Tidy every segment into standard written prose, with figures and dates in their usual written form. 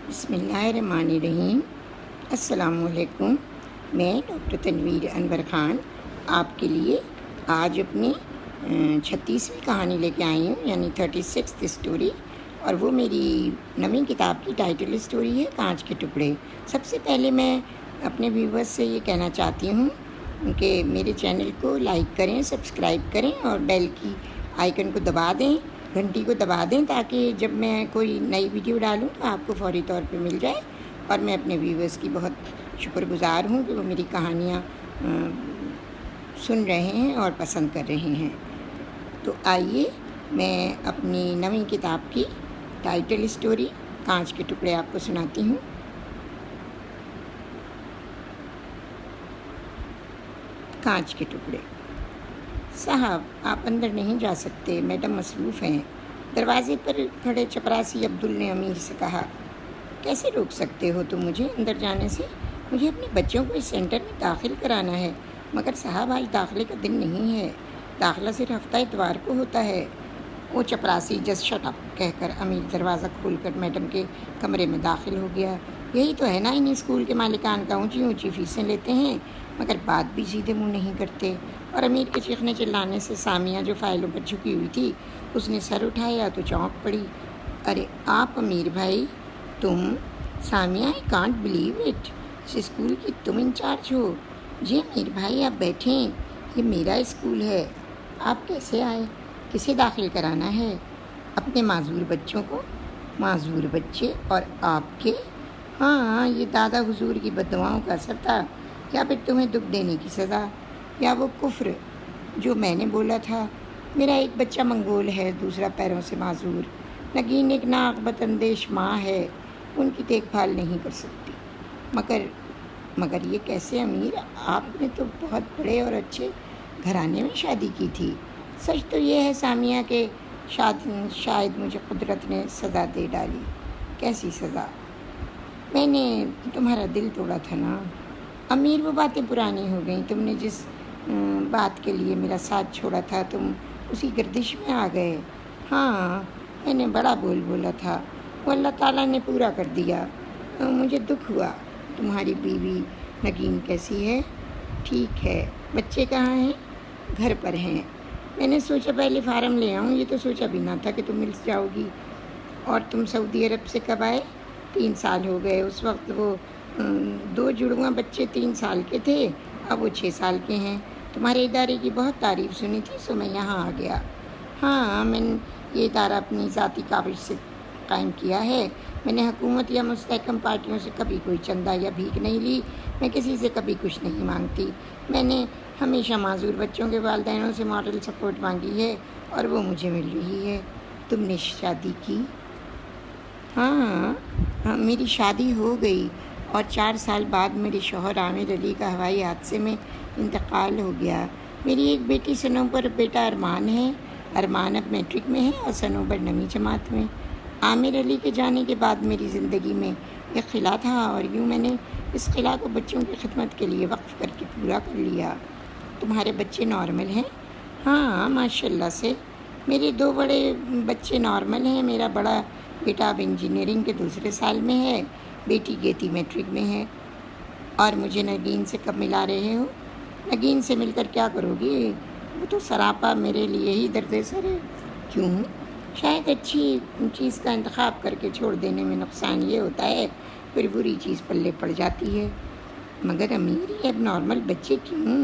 بسم اللہ الرحمن الرحیم۔ السلام علیکم۔ میں ڈاکٹر تنویر انور خان آپ کے لیے آج اپنی 36ویں کہانی لے کے آئی ہوں، یعنی 36 اسٹوری، اور وہ میری نئی کتاب کی ٹائٹل اسٹوری ہے کانچ کے ٹکڑے۔ سب سے پہلے میں اپنے ویورز سے یہ کہنا چاہتی ہوں کہ میرے چینل کو لائک کریں، سبسکرائب کریں اور بیل کی آئیکن کو دبا دیں، گھنٹی کو دبا دیں، تاکہ جب میں کوئی نئی ویڈیو ڈالوں تو آپ کو فوری طور پہ مل جائے۔ اور میں اپنے ویورز کی بہت شکر گزار ہوں کہ وہ میری کہانیاں سن رہے ہیں اور پسند کر رہے ہیں۔ تو آئیے میں اپنی نئی کتاب کی ٹائٹل اسٹوری کانچ کے ٹکڑے آپ کو سناتی ہوں۔ کانچ کے ٹکڑے۔ صاحب، آپ اندر نہیں جا سکتے، میڈم مصروف ہیں۔ دروازے پر کھڑے چپراسی عبدل نے امیر سے کہا۔ کیسے روک سکتے ہو تم مجھے اندر جانے سے؟ مجھے اپنے بچوں کو اس سینٹر میں داخل کرانا ہے۔ مگر صاحب، آج داخلے کا دن نہیں ہے، داخلہ صرف ہفتہ اتوار کو ہوتا ہے۔ وہ چپراسی جسٹ شٹ اپ کہہ کر امیر دروازہ کھول کر میڈم کے کمرے میں داخل ہو گیا۔ یہی تو ہے نا ان اسکول کے مالکان کا، اونچی اونچی فیسیں لیتے ہیں مگر بات بھی سیدھے منہ نہیں کرتے۔ اور امیر کے چیخنے چلانے سے سامیہ جو فائلوں پر جھکی ہوئی تھی اس نے سر اٹھایا تو چونک پڑی۔ ارے آپ امیر بھائی، تم؟ Samia, I can't believe it, اس اسکول کی تم انچارج ہو؟ جی امیر بھائی، آپ بیٹھیں، یہ میرا اسکول ہے۔ آپ کیسے آئے؟ کسے داخل کرانا ہے؟ اپنے معذور بچوں کو۔ معذور بچے اور آپ کے؟ ہاں، یہ دادا حضور کی بددعاؤں کا اثر تھا، یا پھر تمہیں دکھ دینے کی سزا، یا وہ کفر جو میں نے بولا تھا۔ میرا ایک بچہ منگول ہے، دوسرا پیروں سے معذور، نگین ایک ناقبت اندیش ماں ہے، ان کی دیکھ بھال نہیں کر سکتی۔ مگر یہ کیسے امیر؟ آپ نے تو بہت بڑے اور اچھے گھرانے میں شادی کی تھی۔ سچ تو یہ ہے سامیہ کہ شاید مجھے قدرت نے سزا دے ڈالی۔ کیسی سزا؟ میں نے تمہارا دل توڑا تھا نا امیر، وہ باتیں پرانی ہو گئیں۔ تم نے جس بات کے لیے میرا ساتھ چھوڑا تھا تم اسی گردش میں آ گئے۔ ہاں، میں نے بڑا بول بولا تھا، وہ اللہ تعالیٰ نے پورا کر دیا۔ مجھے دکھ ہوا۔ تمہاری بیوی نگین کیسی ہے؟ ٹھیک ہے۔ بچے کہاں ہیں؟ گھر پر ہیں۔ میں نے سوچا پہلے فارم لے آؤں، یہ تو سوچا بھی نہ تھا کہ تم مل جاؤ گی۔ اور تم سعودی عرب سے کب آئے؟ 3 سال ہو گئے۔ اس وقت وہ 2 جڑواں بچے 3 سال کے تھے، اب وہ 6 سال کے ہیں۔ تمہارے ادارے کی بہت تعریف سنی تھی سو میں یہاں آ گیا۔ ہاں، میں نے یہ ادارہ اپنی ذاتی کاوش سے قائم کیا ہے۔ میں نے حکومت یا مستحکم پارٹیوں سے کبھی کوئی چندہ یا بھیک نہیں لی، میں کسی سے کبھی کچھ نہیں مانگتی۔ میں نے ہمیشہ معذور بچوں کے والدینوں سے ماڈل سپورٹ مانگی ہے اور وہ مجھے مل رہی ہے۔ تم نے شادی کی؟ ہاں، میری شادی ہو گئی اور 4 سال بعد میرے شوہر عامر علی کا ہوائی حادثے میں انتقال ہو گیا۔ میری ایک بیٹی صنوبر، بیٹا ارمان ہے۔ ارمان اب میٹرک میں ہے اور صنوبر 9ویں جماعت میں۔ عامر علی کے جانے کے بعد میری زندگی میں ایک قلعہ تھا اور یوں میں نے اس قلعہ کو بچوں کی خدمت کے لیے وقف کر کے پورا کر لیا۔ تمہارے بچے نارمل ہیں؟ ہاں، ماشاء اللہ سے میرے 2 بڑے بچے نارمل ہیں۔ میرا بڑا بیٹا اب انجینئرنگ کے 2 سال میں ہے، بیٹی گیتی میٹرک میں ہے۔ اور مجھے نگین سے کب ملا رہے ہو؟ نگین سے مل کر کیا کرو گی؟ وہ تو سراپا میرے لیے ہی درد سر ہے۔ کیوں؟ شاید اچھی چیز کا انتخاب کر کے چھوڑ دینے میں نقصان یہ ہوتا ہے پھر بری چیز پلے پڑ جاتی ہے۔ مگر امیر، یہ اب نارمل بچے کیوں؟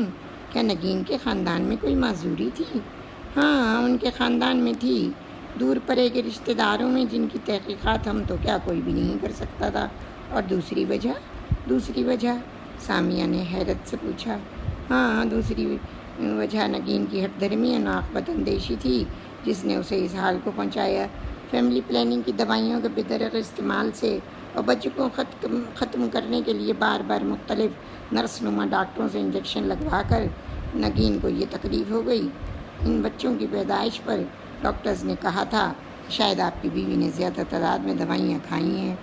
کیا نگین کے خاندان میں کوئی معذوری تھی؟ ہاں، ان کے خاندان میں تھی، دور پرے کے رشتہ داروں میں، جن کی تحقیقات ہم تو کیا کوئی بھی نہیں کر سکتا تھا۔ اور دوسری وجہ؟ سامیہ نے حیرت سے پوچھا۔ ہاں، دوسری وجہ نگین کی ہٹ دھرمی اور ناقبت اندیشی تھی جس نے اسے اس حال کو پہنچایا۔ فیملی پلاننگ کی دوائیوں کے بے استعمال سے اور بچوں کو ختم کرنے کے لیے بار بار مختلف نرس نما ڈاکٹروں سے انجیکشن لگوا کر نگین کو یہ تکلیف ہو گئی۔ ان بچوں کی پیدائش پر ڈاکٹرز نے کہا تھا شاید آپ کی بیوی نے زیادہ تعداد میں دوائیاں کھائی ہیں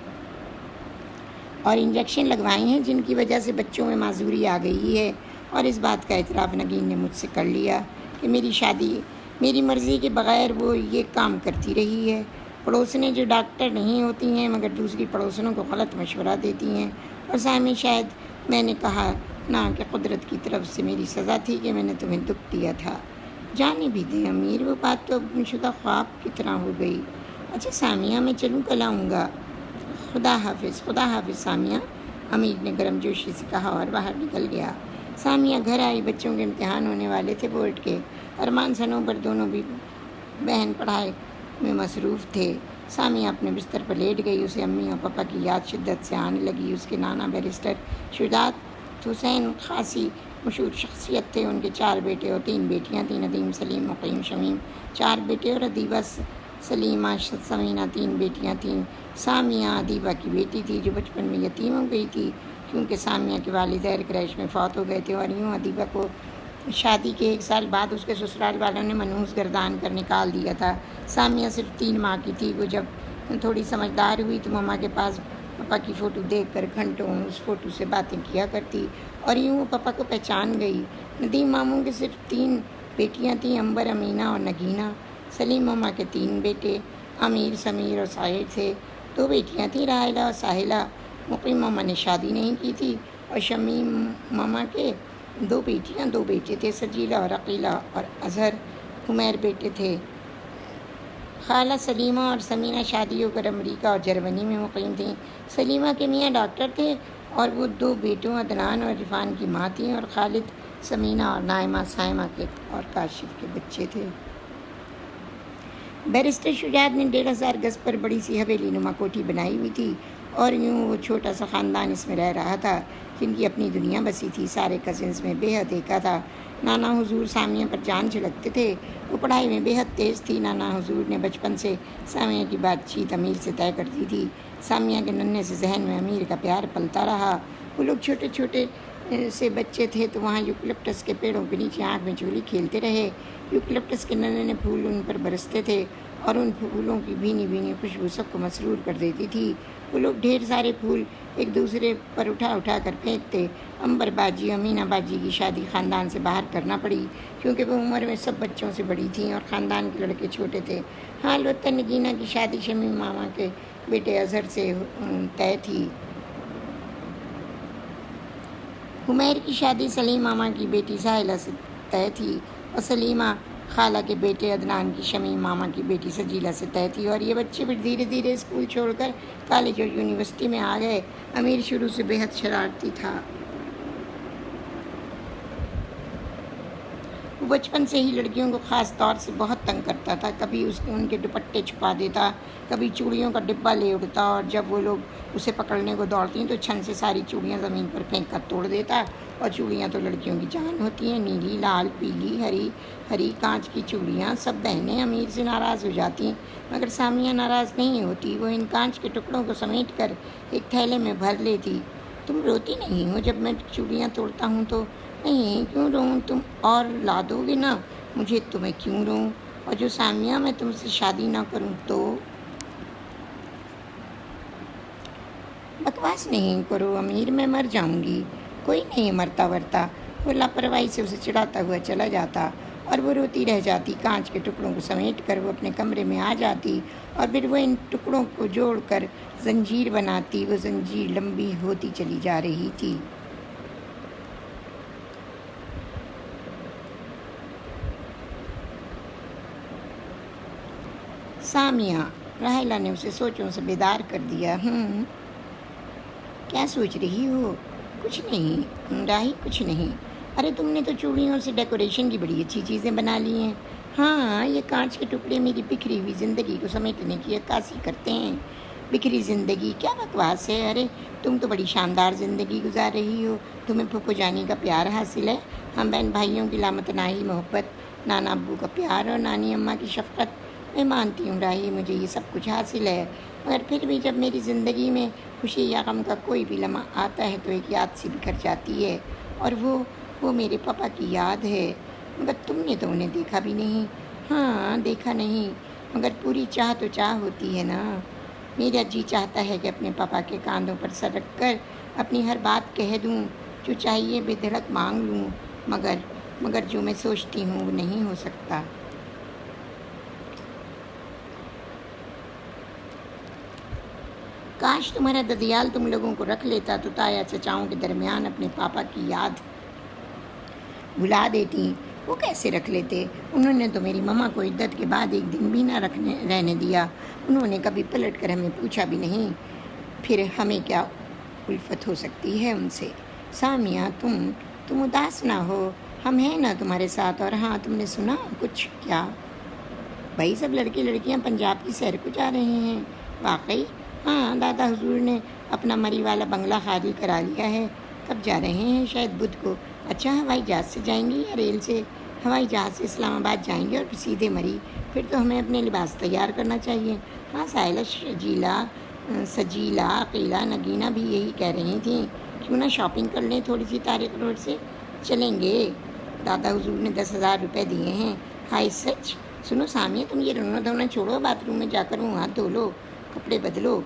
اور انجیکشن لگوائی ہیں، جن کی وجہ سے بچوں میں معذوری آ گئی ہے۔ اور اس بات کا اعتراف نگین نے مجھ سے کر لیا کہ میری شادی میری مرضی کے بغیر وہ یہ کام کرتی رہی ہے۔ پڑوسنیں جو ڈاکٹر نہیں ہوتی ہیں مگر دوسری پڑوسنوں کو غلط مشورہ دیتی ہیں۔ اور سامع شاید میں نے کہا نہ کہ قدرت کی طرف سے میری سزا تھی کہ میں نے تمہیں دکھ دیا تھا۔ جانے بھی دیں امیر، وہ بات تو گم شدہ خواب کی طرح ہو گئی۔ اچھا سامیہ میں چلوں، کل آؤں گا۔ خدا حافظ، خدا حافظ سامیہ، امیر نے گرم جوشی سے کہا اور باہر نکل گیا۔ سامیہ گھر آئی، بچوں کے امتحان ہونے والے تھے بورڈ کے۔ ارمان سنوبر دونوں بھی بہن پڑھائی میں مصروف تھے۔ سامیہ اپنے بستر پر لیٹ گئی، اسے امی اور پاپا کی یاد شدت سے آنے لگی۔ اس کے نانا بیرسٹر شجاعت حسین خاصی مشہور شخصیت تھے۔ ان کے 4 بیٹے اور 3 بیٹیاں تھیں، ندیم، سلیم، مقیم، شمیم 4 بیٹے اور ادیبہ، سلیمہ، سمینہ 3 بیٹیاں تھیں۔ سامیہ ادیبہ کی بیٹی تھی جو بچپن میں یتیم ہو گئی تھی کیونکہ سامیہ کے والد ایئر کریش میں فوت ہو گئے تھے، اور یوں ادیبہ کو شادی کے 1 سال بعد اس کے سسرال والوں نے منحوس گردان کر نکال دیا تھا۔ سامیہ صرف 3 ماہ کی تھی۔ وہ جب تھوڑی سمجھدار ہوئی تو ماما کے پاس پاپا کی فوٹو دیکھ کر گھنٹوں اس فوٹو سے باتیں کیا کرتی، اور یوں وہ پاپا کو پہچان گئی۔ ندیم ماموں کے صرف 3 بیٹیاں تھیں، امبر، امینہ اور نگینہ۔ سلیم ماما کے 3 بیٹے امیر، سمیر اور ساحر تھے۔ 2 بیٹیاں تھیں، راحلہ اور ساحلہ۔ مقیم ماما نے شادی نہیں کی تھی، اور شمیم ماما کے 2 بیٹیاں 2 بیٹے تھے، سجیلہ اور عقیلہ، اور اظہر، عمیر بیٹے تھے۔ خالہ سلیمہ اور سمینہ شادی ہو کر امریکہ اور جرمنی میں مقیم تھیں۔ سلیمہ کے میاں ڈاکٹر تھے اور وہ 2 بیٹوں عدنان اور عرفان کی ماں تھیں، اور خالد سمینہ اور نائمہ سائمہ کے اور کاشف کے بچے تھے۔ بیرسٹر شجاعت نے 1500 گز پر بڑی سی حویلی نما کوٹھی بنائی ہوئی تھی، اور یوں وہ چھوٹا سا خاندان اس میں رہ رہا تھا جن کی اپنی دنیا بسی تھی۔ سارے کزنز میں بے حد ایکا تھا۔ نانا حضور سامیہ پر جان چھڑکتے تھے، وہ پڑھائی میں بے حد تیز تھی۔ نانا حضور نے بچپن سے سامیہ کی بات چیت امیر سے طے کر دی تھی۔ سامیہ کے ننھے سے ذہن میں امیر کا پیار پلتا رہا۔ وہ لوگ چھوٹے چھوٹے سے بچے تھے تو وہاں یوکلپٹس کے پیڑوں کے نیچے آنکھ میں چولی کھیلتے رہے۔ یوکلپٹس کے ننھے پھول ان پر برستے تھے اور ان پھولوں کی بھینی بھینی خوشبو سب کو مسرور کر دیتی تھی۔ وہ لوگ ڈھیر سارے پھول ایک دوسرے پر اٹھا اٹھا کر پھینکتے۔ امبر باجی، امینہ باجی کی شادی خاندان سے باہر کرنا پڑی کیونکہ وہ عمر میں سب بچوں سے بڑی تھیں اور خاندان کے لڑکے چھوٹے تھے۔ ہاں، البتہ نگینہ کی شادی شمیم ماما کے بیٹے اظہر سے طے تھی۔ عمیر کی شادی سلیم ماما کی بیٹی ساحلہ سے طے تھی، اور سلیمہ خالہ کے بیٹے عدنان کی شمیم ماما کی بیٹی سجیلہ سے طے تھی۔ اور یہ بچے بھی دھیرے دھیرے اسکول چھوڑ کر کالج اور یونیورسٹی میں آ گئے۔ امیر شروع سے بے حد شرارتی تھا۔ وہ بچپن سے ہی لڑکیوں کو خاص طور سے بہت تنگ کرتا تھا۔ کبھی ان کے دوپٹے چھپا دیتا، کبھی چوڑیوں کا ڈبہ لے اڑتا، اور جب وہ لوگ اسے پکڑنے کو دوڑتیں تو چھن سے ساری چوڑیاں زمین پر پھینک کر توڑ دیتا۔ اور چوڑیاں تو لڑکیوں کی جان ہوتی ہیں، نیلی، لال، پیلی، ہری کانچ کی چوڑیاں۔ سب بہنیں امیر سے ناراض ہو جاتی مگر سامیہ ناراض نہیں ہوتی۔ وہ ان کانچ کے ٹکڑوں کو سمیٹ کر ایک تھیلے میں بھر لیتی۔ تم روتی نہیں ہو جب میں چوڑیاں توڑتا ہوں تو؟ نہیں، کیوں روں؟ تم اور لا دو گے نا مجھے تو میں کیوں روں؟ اور جو سامیہ میں تم سے شادی نہ کروں تو؟ بکواس نہیں کرو امیر، میں مر جاؤں گی۔ کوئی نہیں مرتا ورتا۔ وہ لاپرواہی سے اسے چڑھاتا ہوا چلا جاتا اور وہ روتی رہ جاتی۔ کانچ کے ٹکڑوں کو سمیٹ کر وہ اپنے کمرے میں آ جاتی اور پھر وہ ان ٹکڑوں کو جوڑ کر زنجیر بناتی۔ وہ زنجیر لمبی ہوتی چلی جا رہی تھی۔ سامیہ، راحلہ نے اسے سوچوں سے بیدار کر دیا۔ کیا سوچ رہی ہو؟ کچھ نہیں راہی، کچھ نہیں۔ ارے تم نے تو چوڑیوں سے ڈیکوریشن کی بڑی اچھی چیزیں بنا لی ہیں۔ ہاں، یہ کانچ کے ٹکڑے میری بکھری ہوئی زندگی کو سمیٹنے کی عکاسی کرتے ہیں۔ بکھری زندگی؟ کیا بکواس ہے! ارے تم تو بڑی شاندار زندگی گزار رہی ہو۔ تمہیں پھپھو جانی کا پیار حاصل ہے، ہم بہن بھائیوں کی لامتناہی محبت، نانا ابو کا پیار اور نانی اماں کی شفقت۔ میں مانتی ہوں راہی، مجھے یہ سب کچھ حاصل ہے، مگر پھر بھی جب میری زندگی میں خوشی یا غم کا کوئی بھی لمحہ آتا ہے تو ایک یاد سی بکھر جاتی ہے، اور وہ میرے پاپا کی یاد ہے۔ مگر تم نے تو انہیں دیکھا بھی نہیں۔ ہاں، دیکھا نہیں، مگر پوری چاہ تو چاہ ہوتی ہے نا۔ میرا جی چاہتا ہے کہ اپنے پاپا کے کاندھوں پر سر رکھ کر اپنی ہر بات کہہ دوں، جو چاہیے بے دھڑک مانگ لوں، مگر جو میں سوچتی ہوں وہ نہیں ہو سکتا۔ کاش تمہارا ددیال تم لوگوں کو رکھ لیتا تو تایا چچاؤں کے درمیان اپنے پاپا کی یاد بھلا دیتی۔ وہ کیسے رکھ لیتے؟ انہوں نے تو میری ماما کو عدت کے بعد ایک دن بھی نہ رہنے دیا۔ انہوں نے کبھی پلٹ کر ہمیں پوچھا بھی نہیں۔ پھر ہمیں کیا الفت ہو سکتی ہے ان سے؟ سامیہ تم اداس نہ ہو، ہم ہیں نا تمہارے ساتھ۔ اور ہاں، تم نے سنا کچھ؟ کیا بھائی؟ سب لڑکے لڑکیاں پنجاب کی سیر کو جا رہے ہیں۔ واقعی؟ ہاں، دادا حضور نے اپنا مری والا بنگلہ خالی کرا لیا ہے۔ کب جا رہے ہیں؟ شاید بدھ کو۔ اچھا، ہوائی جہاز سے جائیں گے یا ریل سے؟ ہوائی جہاز سے اسلام آباد جائیں گے اور پھر سیدھے مری۔ پھر تو ہمیں اپنے لباس تیار کرنا چاہیے۔ ہاں، سائلہ، سجیلا، عقیلہ، نگینہ بھی یہی کہہ رہی تھیں۔ کیوں نہ شاپنگ کر لیں تھوڑی سی طارق روڈ سے؟ چلیں گے۔ دادا حضور نے 10,000 روپے دیے ہیں۔ ہائے سچ؟ سنو سامیہ، تم یہ رونا دھونا چھوڑو، باتھ روم میں جا کر منہ ہاتھ دھو لو، کپڑے بدلو،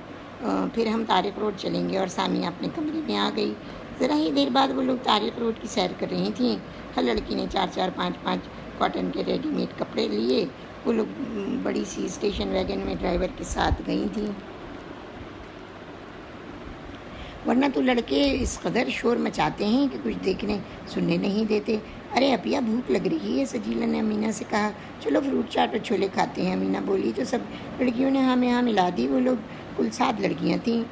پھر ہم طارق روڈ چلیں گے۔ اور سامیہ اپنے کمرے میں آ گئی۔ ذرا ہی دیر بعد وہ لوگ طارق روڈ کی سیر کر رہی تھیں۔ ہر لڑکی نے 4 5 کاٹن کے ریڈی میڈ کپڑے لیے۔ وہ لوگ بڑی سی اسٹیشن ویگن میں ڈرائیور کے ساتھ گئی تھیں، ورنہ تو لڑکے اس قدر شور مچاتے ہیں کہ کچھ دیکھنے سننے نہیں دیتے۔ ارے اپیا، بھوک لگ رہی ہے، سجیلا نے امینہ سے کہا۔ چلو فروٹ چاٹ اور چھولے کھاتے ہیں، امینہ بولی تو سب لڑکیوں نے ہاں میں ہاں ملا دی۔ وہ لوگ کل 7 لڑکیاں تھیں۔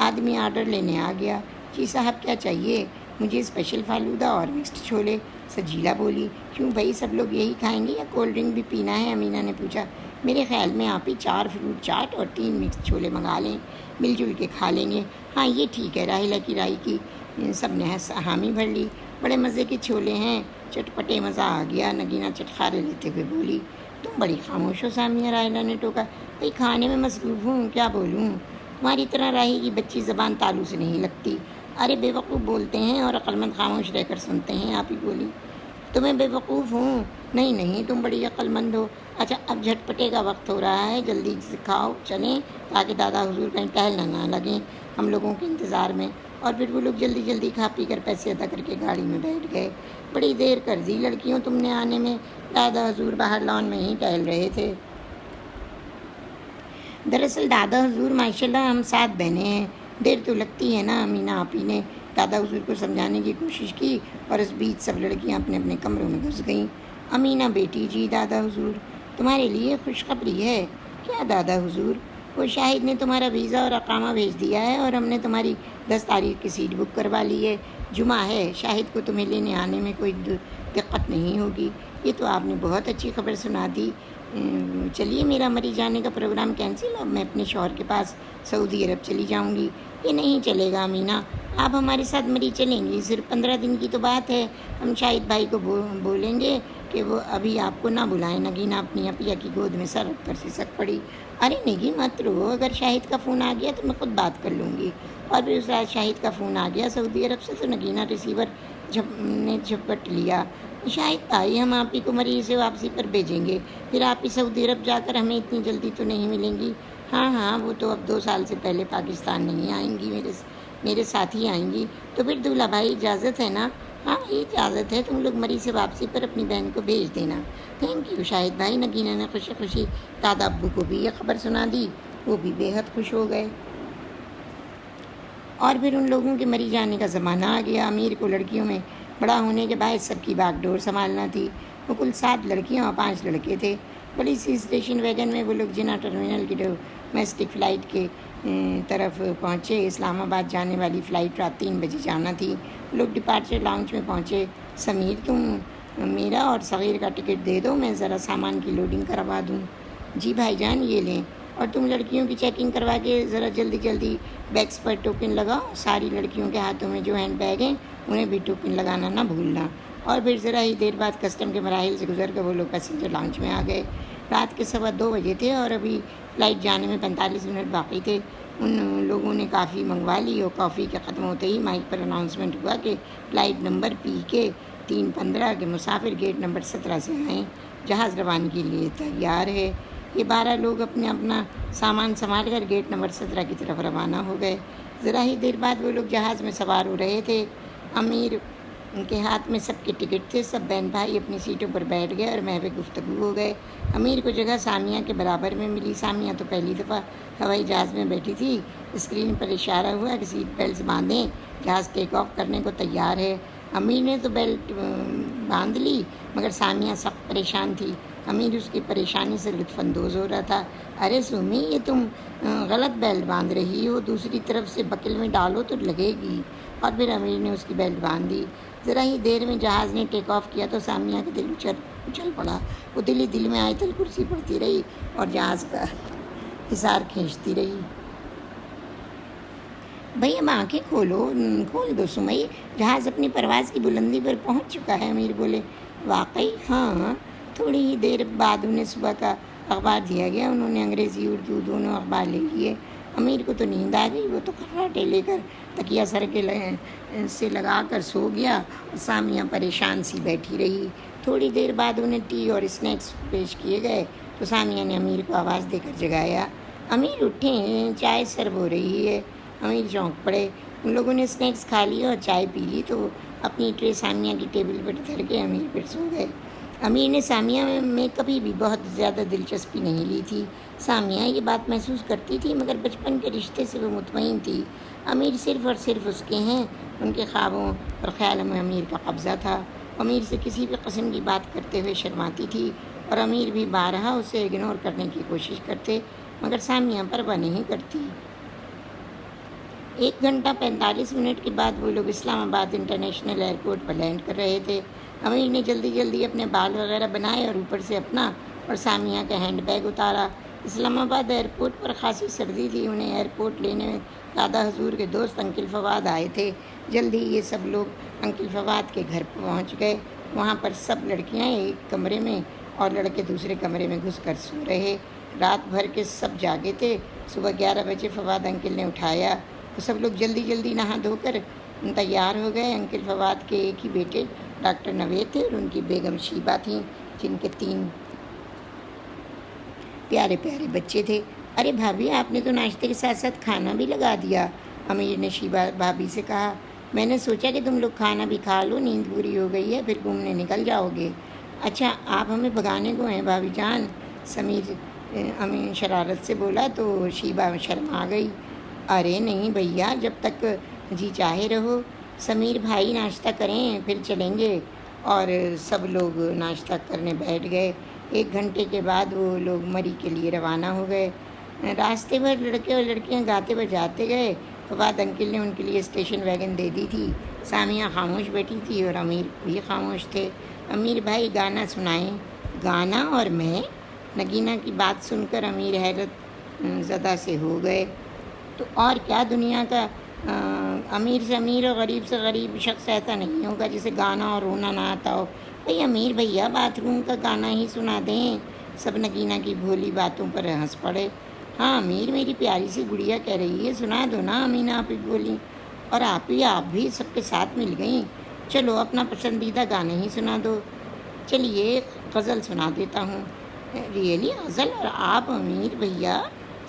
آدمی آرڈر لینے آ گیا۔ جی صاحب، کیا چاہیے؟ مجھے اسپیشل فالودہ اور مکسڈ چھولے، سجیلا بولی۔ کیوں بھائی، سب لوگ یہی کھائیں گے یا کولڈ ڈرنک بھی پینا ہے؟ امینہ نے پوچھا۔ میرے خیال میں آپ ہی 4 فروٹ چاٹ اور 3 مکس چھولے منگا لیں، مل جل کے کھا لیں گے۔ ہاں یہ ٹھیک ہے، راہیلہ کی رائے کی سب نے حامی بھر لی۔ بڑے مزے کے چھولے ہیں، چٹپٹے، مزہ آ گیا، نگینہ چٹخارے لیتے ہوئے بولی۔ تم بڑی خاموش ہو سامیہ، راہیلہ نے ٹوکا۔ بھائی کھانے میں مصروف ہوں، کیا بولوں؟ تمہاری طرح راہی کی بچی زبان تالو سے نہیں لگتی۔ ارے بے وقوف بولتے ہیں اور عقلمند خاموش رہ کر سنتے ہیں، آپ ہی بولی۔ تو میں بے وقوف ہوں؟ نہیں، تم بڑی عقلمند ہو۔ اچھا، اب جھٹپٹے کا وقت ہو رہا ہے، جلدی سے کھاؤ چلیں، تاکہ دادا حضور کہیں ٹہلنا نہ لگیں ہم لوگوں کے انتظار میں۔ اور پھر وہ لوگ جلدی جلدی کھا پی کر پیسے ادا کر کے گاڑی میں بیٹھ گئے۔ بڑی دیر کر دی لڑکیوں تم نے آنے میں، دادا حضور باہر لان میں ہی ٹہل رہے تھے۔ دراصل دادا حضور ماشاءاللہ ہم 7 بہنیں ہیں، دیر تو لگتی ہے نا، امینہ آپی نے دادا حضور کو سمجھانے کی کوشش کی، اور اس بیچ سب لڑکیاں اپنے اپنے کمروں میں گھس گئیں۔ امینہ بیٹی جی، دادا حضور تمہارے لیے خوشخبری ہے۔ کیا دادا حضور؟ وہ شاہد نے تمہارا ویزا اور اقامہ بھیج دیا ہے، اور ہم نے تمہاری 10 تاریخ کی سیٹ بک کروا لی ہے۔ جمعہ ہے، شاہد کو تمہیں لینے آنے میں کوئی دقت نہیں ہوگی۔ یہ تو آپ نے بہت اچھی خبر سنا دی۔ چلیے، میرا مری جانے کا پروگرام کینسل، اب میں اپنے شوہر کے پاس سعودی عرب چلی جاؤں گی۔ یہ نہیں چلے گا امینہ، آپ ہمارے ساتھ مری چلیں گی، صرف 15 دن کی تو بات ہے۔ ہم شاہد بھائی کو بولیں گے کہ وہ ابھی آپ کو نہ بلائیں۔ نگینہ اپنی اپیا کی گود میں سر رکھ کر سسک پڑی۔ ارے نگی مت رو، اگر شاہد کا فون آ گیا تو میں خود بات کر لوں گی۔ اور پھر اس رات شاہد کا فون آ گیا سعودی عرب سے، تو نگینہ ریسیور نے جھپٹ لیا۔ شاہد بھائی، ہم آپ ہی کو مری سے واپسی پر بھیجیں گے، پھر آپ ہی سعودی عرب جا کر ہمیں اتنی جلدی تو نہیں ملیں گی۔ ہاں، وہ تو اب 2 سال سے پہلے پاکستان نہیں آئیں گی، میرے ساتھ ہی آئیں گی۔ تو پھر دولہا بھائی اجازت ہے نا؟ ہاں اجازت ہے، تم لوگ مری سے واپسی پر اپنی بہن کو بھیج دینا۔ تھینک یو شاہد بھائی۔ نگینہ نے خوشی خوشی دادا ابو کو بھی یہ خبر سنا دی، وہ بھی بے حد خوش ہو گئے۔ اور پھر ان لوگوں کے مری جانے کا زمانہ آ گیا۔ امیر کو لڑکیوں میں بڑا ہونے کے باعث سب کی باغ ڈور سنبھالنا تھی۔ وہ کل 7 لڑکیاں اور 5 لڑکے تھے۔ بڑی سی اسٹیشن ویگن میں وہ لوگ جنا ٹرمینل کی ڈومیسٹک فلائٹ کے طرف پہنچے۔ اسلام آباد جانے والی فلائٹ رات 3 بجے جانا تھی۔ لوگ ڈپارچر لاؤنج میں پہنچے۔ سمیر، تم میرا اور صغیر کا ٹکٹ دے دو، میں ذرا سامان کی لوڈنگ کروا دوں۔ جی بھائی جان، یہ لیں۔ اور تم لڑکیوں کی چیکنگ کروا کے ذرا جلدی بیگس پر ٹوکن لگاؤ۔ ساری لڑکیوں کے ہاتھوں میں جو ہینڈ بیگ ہیں انہیں بھی ٹوکن لگانا نہ بھولنا۔ اور پھر ذرا ہی دیر بعد کسٹم کے مراحل سے گزر کر وہ لوگ پیسنجر لاؤنج میں آ گئے۔ رات کے 2:15 بجے تھے اور ابھی فلائٹ جانے میں 45 منٹ باقی تھے۔ ان لوگوں نے کافی منگوا لی اور کافی کے ختم ہوتے ہی مائک پر اناؤنسمنٹ ہوا کہ فلائٹ نمبر PK 315 کے مسافر گیٹ نمبر 17 سے آئیں، جہاز روانگی کے لیے تیار ہے۔ یہ 12 لوگ اپنا سامان سنبھال کر گیٹ نمبر 17 کی طرف روانہ ہو گئے۔ ذرا ہی دیر بعد وہ لوگ جہاز میں سوار ہو رہے تھے۔ امیر ان کے ہاتھ میں سب کے ٹکٹ تھے۔ سب بہن بھائی اپنی سیٹوں پر بیٹھ گئے اور محو گفتگو ہو گئے۔ امیر کو جگہ سامیہ کے برابر میں ملی۔ سامیہ تو پہلی دفعہ ہوائی جہاز میں بیٹھی تھی، اسکرین پر اشارہ ہوا کہ سیٹ بیلٹس باندھیں، جہاز ٹیک آف کرنے کو تیار ہے۔ امیر نے تو بیلٹ باندھ لی، مگر سامیہ سخت پریشان تھی۔ امیر اس کی پریشانی سے لطف اندوز ہو رہا تھا۔ ارے سومی، یہ تم غلط بیلٹ باندھ رہی ہو، دوسری طرف سے بکل میں ڈالو تو لگے گی۔ اور پھر امیر نے اس کی بیلٹ باندھ دی۔ ذرا ہی دیر میں جہاز نے ٹیک آف کیا تو سامیہ کا دل اچھل پڑا۔ وہ دل ہی دل میں آیت الکرسی پڑھتی رہی اور جہاز کا حصار کھینچتی رہی۔ بھئی اب آنکھیں کھول دو سمئی، جہاز اپنی پرواز کی بلندی پر پہنچ چکا ہے، امیر بولے۔ واقعی؟ ہاں۔ تھوڑی ہی دیر بعد انہیں صبح کا اخبار دیا گیا۔ انہوں نے انگریزی اردو دونوں اخبار لے لیے۔ امیر کو تو نیند آ گئی، وہ تو کراٹے لے کر تکیہ سر کے سے لگا کر سو گیا اور سامیہ پریشان سی بیٹھی رہی۔ تھوڑی دیر بعد انہیں ٹی اور اسنیکس پیش کیے گئے تو سامیہ نے امیر کو آواز دے کر جگایا۔ امیر اٹھیں، چائے سرو ہو رہی ہے۔ امیر چونک پڑے۔ ان لوگوں نے اسنیکس کھا لی اور چائے پی لی تو اپنی ٹرے سامیہ کی ٹیبل پر دھر کے امیر پھر سو گئے۔ امیر نے سامیہ میں کبھی بھی بہت زیادہ دلچسپی نہیں لی تھی۔ سامیہ یہ بات محسوس کرتی تھی، مگر بچپن کے رشتے سے وہ مطمئن تھی۔ امیر صرف اور صرف اس کے ہیں۔ ان کے خوابوں اور خیالوں میں امیر کا قبضہ تھا۔ امیر سے کسی بھی قسم کی بات کرتے ہوئے شرماتی تھی اور امیر بھی بارہا اسے اگنور کرنے کی کوشش کرتے، مگر سامیہ پرواہ نہیں کرتی۔ 1 گھنٹہ 45 منٹ کے بعد وہ لوگ اسلام آباد انٹرنیشنل ایئرپورٹ پر لینڈ کر رہے تھے۔ امیر نے جلدی اپنے بال وغیرہ بنائے اور اوپر سے اپنا اور سامیہ کا ہینڈ بیگ اتارا۔ اسلام آباد ایئرپورٹ پر خاصی سردی تھی۔ انہیں ایئرپورٹ لینے میں دادا حضور کے دوست انکل فواد آئے تھے۔ جلد ہی یہ سب لوگ انکل فواد کے گھر پہنچ گئے۔ وہاں پر سب لڑکیاں ایک کمرے میں اور لڑکے دوسرے کمرے میں گھس کر سو رہے۔ رات بھر کے سب جاگے تھے۔ صبح 11 بجے فواد انکل نے اٹھایا۔ تو سب لوگ جلدی نہا دھو کر تیار ہو گئے۔ انکل فواد کے ایک ہی بیٹے ڈاکٹر نوید تھے اور ان کی بیگم شیبہ تھیں، جن کے 3 پیارے بچے تھے۔ ارے بھابھی، آپ نے تو ناشتے کے ساتھ ساتھ کھانا بھی لگا دیا، امیر نے شیبہ بھابھی سے کہا۔ میں نے سوچا کہ تم لوگ کھانا بھی کھا لو، نیند پوری ہو گئی ہے، پھر گھومنے نکل جاؤ گے۔ اچھا، آپ ہمیں بھگانے کو ہیں بھابھی جان، امیر شرارت سے بولا تو شیبہ شرما گئی۔ ارے نہیں بھیا، جب تک جی چاہے رہو۔ سمیر بھائی ناشتہ کریں پھر چلیں گے۔ اور سب لوگ ناشتہ کرنے بیٹھ گئے۔ 1 گھنٹے کے بعد وہ لوگ مری کے لیے روانہ ہو گئے۔ راستے بھر لڑکے اور لڑکیاں گاتے بجاتے گئے۔ فواد انکل نے ان کے لیے اسٹیشن ویگن دے دی تھی۔ سامیہ خاموش بیٹھی تھی اور امیر بھی خاموش تھے۔ امیر بھائی گانا سنائیں۔ گانا؟ اور میں؟ نگینہ کی بات سن کر امیر حیرت زدہ سے ہو گئے۔ تو اور کیا، دنیا کا امیر سے امیر اور غریب سے غریب شخص ایسا نہیں ہوگا جسے گانا اور رونا نہ آتا ہو۔ بھئی امیر بھیا، باتھ روم کا گانا ہی سنا دیں۔ سب نگینہ کی بھولی باتوں پر ہنس پڑے۔ ہاں امیر، میری پیاری سی گڑیا کہہ رہی ہے، سنا دو نا، امینہ آپی بولی۔ اور آپ بھی سب کے ساتھ مل گئیں۔ چلو اپنا پسندیدہ گانا ہی سنا دو۔ چلیے غزل سنا دیتا ہوں۔ ریئلی غزل؟ اور آپ امیر بھیا؟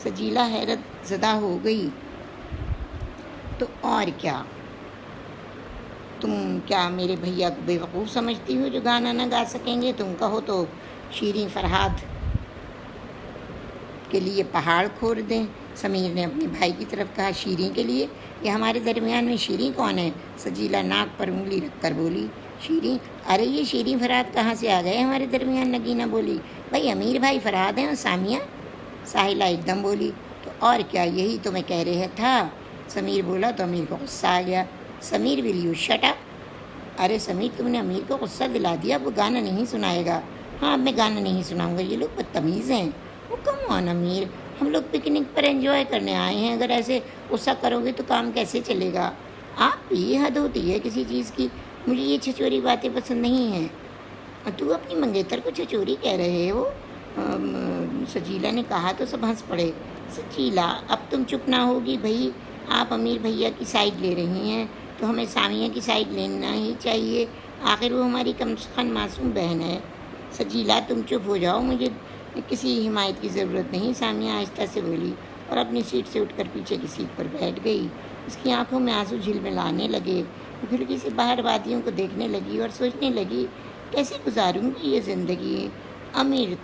سجیلہ حیرت زدہ ہو گئی۔ تو اور کیا، تم کیا میرے بھیا کو بے وقوف سمجھتی ہو جو گانا نہ گا سکیں گے؟ تم کہو تو شیریں فرہاد کے لیے پہاڑ کھور دیں۔ سمیر نے اپنے بھائی کی طرف کہا۔ شیریں کے لیے؟ یہ ہمارے درمیان میں شیریں کون ہے؟ سجیلہ ناک پر انگلی رکھ کر بولی۔ شیریں؟ ارے یہ شیریں فرہاد کہاں سے آ گئے ہمارے درمیان؟ نگینہ بولی۔ بھائی امیر بھائی فرہاد ہیں اور سامیہ؟ ساحلہ ایک دم بولی۔ تو اور کیا، یہی تو میں کہہ رہا تھا۔ سمیر بولا تو امیر کو غصہ آ گیا۔ Sameer will you shut up? ارے سمیر، تم نے امیر کو غصہ دلا دیا، وہ گانا نہیں سنائے گا۔ ہاں اب میں گانا نہیں سناؤں گا، یہ لوگ بدتمیز ہیں۔ وہ کم آن امیر، ہم لوگ پکنک پر انجوائے کرنے آئے ہیں، اگر ایسے غصہ کرو گے تو کام کیسے چلے گا؟ آپ بھی حد ہوتی ہے کسی چیز کی، مجھے یہ چھچوری باتیں پسند نہیں ہیں۔ تو اپنی منگیتر کو چھچوری کہہ رہے ہو؟ سجیلہ نے کہا تو سب ہنس پڑے۔ سجیلہ اب تم چپ نہ ہوگی بھائی، آپ امیر بھیا کی سائڈ لے رہی ہیں تو ہمیں سامیہ کی سائڈ لینا ہی چاہیے، آخر وہ ہماری کم سے کم معصوم بہن ہے۔ سجیلہ تم چپ ہو جاؤ، مجھے کسی حمایت کی ضرورت نہیں، سامیہ آہستہ سے بولی اور اپنی سیٹ سے اٹھ کر پیچھے کی سیٹ پر بیٹھ گئی۔ اس کی آنکھوں میں آنسو جھلملانے لگے۔ وہ کھڑکی سے باہر وادیوں کو دیکھنے لگی اور سوچنے لگی، کیسے گزاروں گی یہ زندگی؟ امیر،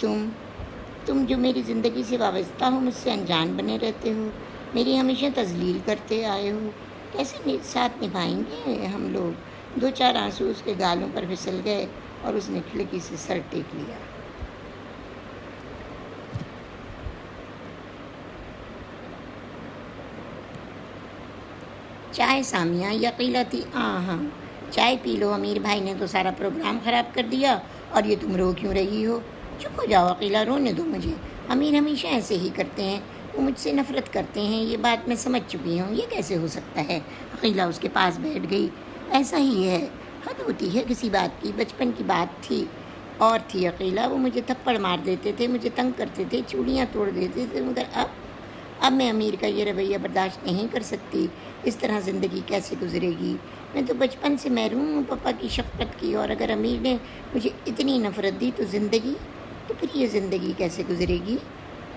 تم جو میری زندگی سے وابستہ ہو، مجھ سے انجان بنے رہتے ہو۔ میری ہمیشہ تذلیل کرتے آئے ہو، کیسے ساتھ نبھائیں گے ہم لوگ؟ 2-4 آنسو اس کے گالوں پر پھسل گئے اور اس نے کھڑکی سے سر ٹیک لیا۔ چائے سامیہ؟ یقیلہ تھی ہاں چائے پی لو، امیر بھائی نے تو سارا پروگرام خراب کر دیا، اور یہ تم رو کیوں رہی ہو؟ چپ ہو جاؤ عقیلہ، رونے دو مجھے، امیر ہمیشہ ایسے ہی کرتے ہیں، وہ مجھ سے نفرت کرتے ہیں، یہ بات میں سمجھ چکی ہوں، یہ کیسے ہو سکتا ہے؟ عقیلہ اس کے پاس بیٹھ گئی۔ ایسا ہی ہے، حد ہوتی ہے کسی بات کی، بچپن کی بات تھی اور تھی عقیلہ، وہ مجھے تھپڑ مار دیتے تھے، مجھے تنگ کرتے تھے، چوڑیاں توڑ دیتے تھے، مگر اب میں امیر کا یہ رویہ برداشت نہیں کر سکتی۔ اس طرح زندگی کیسے گزرے گی؟ میں تو بچپن سے محروم ہوں پاپا کی شفقت کی، اور اگر امیر نے مجھے اتنی نفرت دی تو پھر یہ زندگی کیسے گزرے گی؟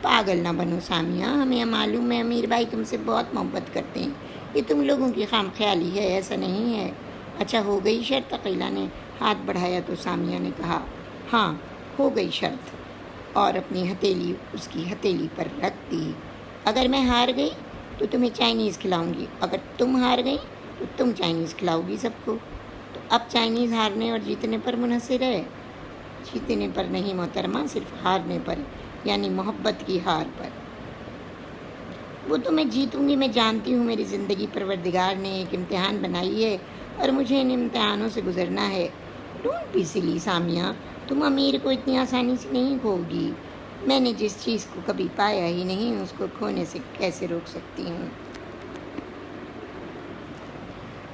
پاگل نہ بنو سامیہ، ہمیں معلوم ہے امیر بھائی تم سے بہت محبت کرتے ہیں، یہ تم لوگوں کی خام خیالی ہے، ایسا نہیں ہے۔ اچھا ہو گئی شرط؟ عقیلہ نے ہاتھ بڑھایا تو سامیہ نے کہا ہاں ہو گئی شرط، اور اپنی ہتھیلی اس کی ہتھیلی پر رکھ دی۔ اگر میں ہار گئی تو تمہیں چائنیز کھلاؤں گی، اگر تم ہار گئی تو تم چائنیز کھلاؤ گی سب کو۔ تو اب چائنیز ہارنے اور جیتنے پر منحصر ہے؟ جیتنے پر نہیں محترمہ، صرف ہارنے پر، یعنی محبت کی ہار پر۔ وہ تو میں جیتوں گی، میں جانتی ہوں، میری زندگی پروردگار نے ایک امتحان بنائی ہے اور مجھے ان امتحانوں سے گزرنا ہے۔ ڈونٹ بی سلی سامیہ، تم امیر کو اتنی آسانی سے نہیں کھو گی، میں نے جس چیز کو کبھی پایا ہی نہیں اس کو کھونے سے کیسے روک سکتی ہوں؟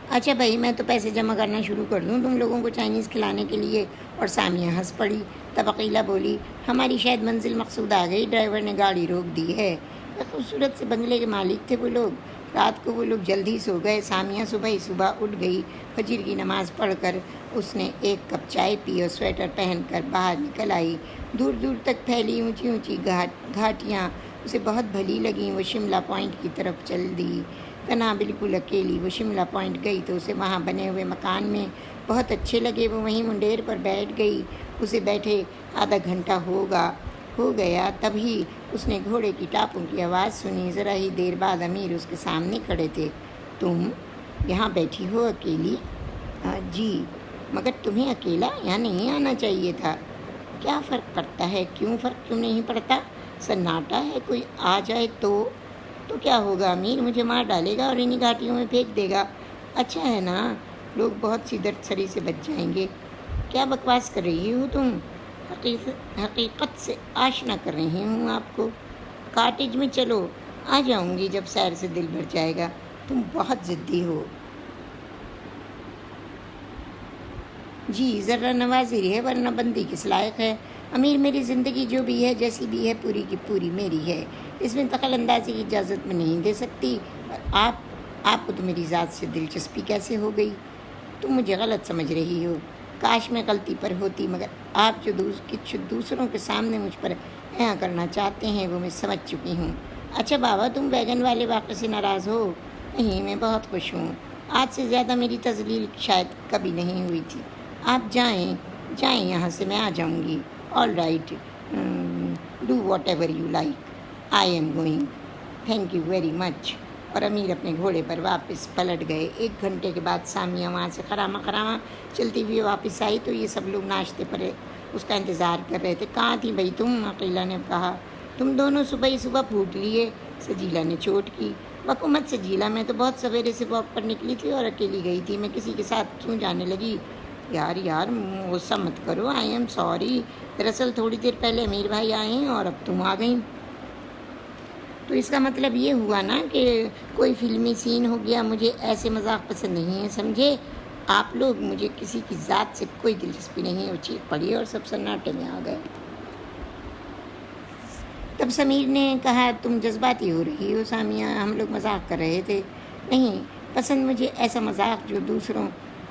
اچھا بھائی، میں تو پیسے جمع کرنا شروع کر دوں تم لوگوں کو چائنیز کھلانے کے لیے؟ اور سامیہ ہنس پڑی۔ تب عقیلہ بولی ہماری شاید منزل مقصود آ گئی، ڈرائیور نے گاڑی روک دی ہے۔ ایک خوبصورت سے بنگلے کے مالک تھے وہ لوگ، رات کو وہ لوگ جلدی سو گئے۔ سامیہ صبح اٹھ گئی، فجر کی نماز پڑھ کر اس نے ایک کپ چائے پی اور سویٹر پہن کر باہر نکل آئی۔ دور دور تک پھیلی اونچی اونچی گھاٹیاں اسے بہت بھلی لگیں، وہ شملہ پوائنٹ کی طرف چل دی۔ تنہا بالکل اکیلی وہ شملہ پوائنٹ گئی تو اسے وہاں بنے ہوئے مکان میں بہت اچھے لگے، وہ وہیں منڈیر پر بیٹھ گئی۔ اسے بیٹھے آدھا گھنٹہ ہو گیا، تبھی اس نے گھوڑے کی ٹاپوں کی آواز سنی۔ ذرا ہی دیر بعد امیر اس کے سامنے کھڑے تھے۔ تم یہاں بیٹھی ہو اکیلی؟ جی، مگر تمہیں اکیلا یہاں نہیں آنا چاہیے تھا۔ کیا فرق پڑتا ہے؟ فرق کیوں نہیں پڑتا؟ سناٹا ہے، کوئی آ جائے تو کیا ہوگا؟ امیر مجھے مار ڈالے گا اور انہی گھاٹیوں میں پھینک دے گا۔ اچھا ہے نا، لوگ بہت سی درد سری سے بچ جائیں گے۔ کیا بکواس کر رہی ہو تم؟ حقیقت سے آشنا کر رہی ہوں آپ کو۔ کاٹیج میں چلو، آ جاؤں گی جب سیر سے دل بھر جائے گا۔ تم بہت ضدی ہو۔ جی، ذرا نوازی ہے ورنہ بندی کس لائق ہے؟ امیر، میری زندگی جو بھی ہے جیسی بھی ہے پوری کی پوری میری ہے، اس میں دخل اندازی کی اجازت میں نہیں دے سکتی۔ آپ کو تو میری ذات سے دلچسپی کیسے ہو گئی؟ تم مجھے غلط سمجھ رہی ہو۔ کاش میں غلطی پر ہوتی، مگر آپ جو دوسروں کے سامنے مجھ پر ایاں کرنا چاہتے ہیں وہ میں سمجھ چکی ہوں۔ اچھا بابا، تم ویگن والے واقعے سے ناراض ہو؟ نہیں، میں بہت خوش ہوں، آج سے زیادہ میری تذلیل شاید کبھی نہیں ہوئی تھی۔ آپ جائیں یہاں سے، میں آ جاؤں گی۔ All right, do what ever you like, I am going, thank you very much. اور امیر اپنے گھوڑے پر واپس پلٹ گئے۔ 1 گھنٹے کے بعد سامیہ وہاں سے خراما چلتی ہوئی واپس آئی تو یہ سب لوگ ناشتے پر اس کا انتظار کر رہے تھے۔ کہاں تھی بھئی تم؟ عقیلہ نے کہا۔ تم دونوں صبح پھوٹ لیے، سجیلا نے چوٹ کی۔ حکومت سجیلا، میں تو بہت سویرے سے واک پر نکلی تھی اور اکیلی گئی تھی، میں کسی کے ساتھ کیوں جانے لگی؟ یار غصہ مت کرو، آئی ایم سوری، دراصل تھوڑی دیر پہلے امیر بھائی آئے ہیں اور اب تم آ گئیں۔ تو اس کا مطلب یہ ہوا نا کہ کوئی فلمی سین ہو گیا۔ مجھے ایسے مذاق پسند نہیں ہے، سمجھے آپ لوگ؟ مجھے کسی کی ذات سے کوئی دلچسپی نہیں ہے۔ وہ چیخ پڑی اور سب سناٹے میں آ گئے۔ تب سمیر نے کہا تم جذباتی ہو رہی ہو سامیہ، ہم لوگ مذاق کر رہے تھے۔ نہیں پسند مجھے ایسا مذاق جو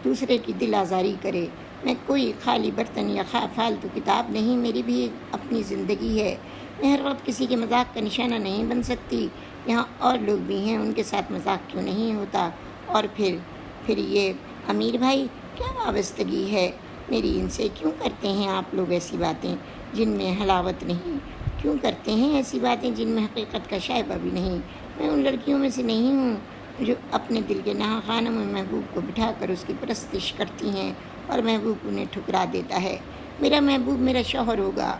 دوسرے کی دل آزاری کرے۔ میں کوئی خالی برتن یا فالتو کتاب نہیں، میری بھی ایک اپنی زندگی ہے، میں ہر وقت کسی کے مذاق کا نشانہ نہیں بن سکتی۔ یہاں اور لوگ بھی ہیں، ان کے ساتھ مذاق کیوں نہیں ہوتا؟ اور پھر یہ امیر بھائی، کیا وابستگی ہے میری ان سے؟ کیوں کرتے ہیں آپ لوگ ایسی باتیں جن میں حلاوت نہیں؟ کیوں کرتے ہیں ایسی باتیں جن میں حقیقت کا شائبہ بھی نہیں؟ میں ان لڑکیوں میں سے نہیں ہوں جو اپنے دل کے نہاں خانہ میں محبوب کو بٹھا کر اس کی پرستش کرتی ہیں اور محبوب انہیں ٹھکرا دیتا ہے۔ میرا محبوب میرا شوہر ہوگا،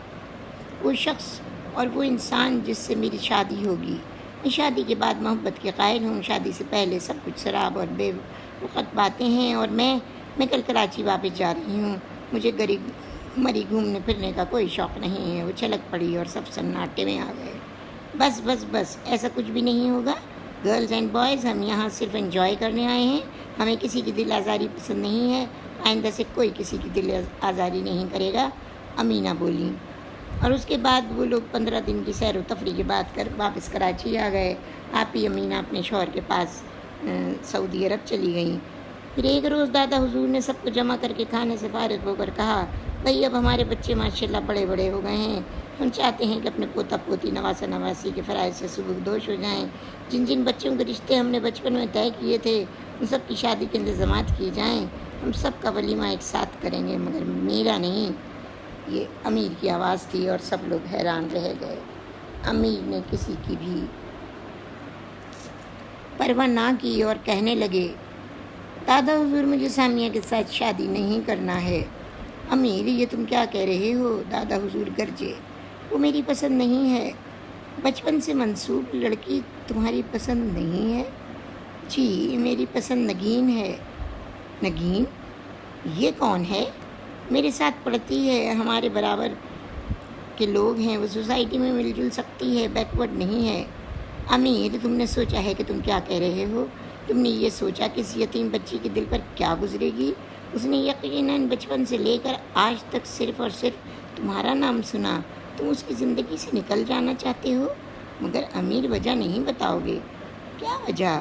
وہ شخص اور وہ انسان جس سے میری شادی ہوگی۔ میں شادی کے بعد محبت کے قائل ہوں، شادی سے پہلے سب کچھ شراب اور بے وقت باتیں ہیں، اور میں کل کراچی واپس جا رہی ہوں۔ مجھے غریب مری گھومنے پھرنے کا کوئی شوق نہیں ہے۔ وہ چھلک پڑی اور سب سناٹے میں آ گئے۔ بس بس بس، ایسا کچھ بھی نہیں ہوگا گرلز اینڈ بوائز، ہم یہاں صرف انجوائے کرنے آئے ہیں، ہمیں کسی کی دل آزاری پسند نہیں ہے، آئندہ سے کوئی کسی کی دل آزاری نہیں کرے گا، امینہ بولیں۔ اور اس کے بعد وہ لوگ 15 دن کی سیر و تفریح کے بعد واپس کراچی آ گئے۔ آپ ہی امینہ اپنے شوہر کے پاس سعودی عرب چلی گئیں۔ پھر ایک روز دادا حضور نے سب کو جمع کر کے کھانے سے فارغ ہو کر کہا، بھئی اب ہمارے بچے ماشاءاللہ بڑے بڑے ہو گئے ہیں، ہم چاہتے ہیں کہ اپنے پوتا پوتی نواسہ نواسی کے فرائض سے سبکدوش ہو جائیں۔ جن جن بچوں کے رشتے ہم نے بچپن میں طے کیے تھے ان سب کی شادی کے انتظامات کیے جائیں، ہم سب کا ولیمہ ایک ساتھ کریں گے، مگر میرا نہیں۔ یہ امیر کی آواز تھی اور سب لوگ حیران رہ گئے۔ امیر نے کسی کی بھی پرواہ نہ کی اور کہنے لگے، دادا حضور مجھے سامیہ کے ساتھ شادی نہیں کرنا ہے۔ امیر یہ تم کیا کہہ رہے ہو؟ دادا حضور گرجے، وہ میری پسند نہیں ہے۔ بچپن سے منسوب لڑکی تمہاری پسند نہیں ہے؟ جی میری پسند نگین ہے۔ نگین؟ یہ کون ہے؟ میرے ساتھ پڑھتی ہے، ہمارے برابر کے لوگ ہیں، وہ سوسائٹی میں مل جل سکتی ہے، بیکورڈ نہیں ہے۔ امیر تم نے سوچا ہے کہ تم کیا کہہ رہے ہو؟ تم نے یہ سوچا کہ اس یتیم بچی کے دل پر کیا گزرے گی؟ اس نے یقیناً بچپن سے لے کر آج تک صرف اور صرف تمہارا نام سنا، تم اس کی زندگی سے نکل جانا چاہتے ہو، مگر امیر وجہ نہیں بتاؤ گے؟ کیا وجہ؟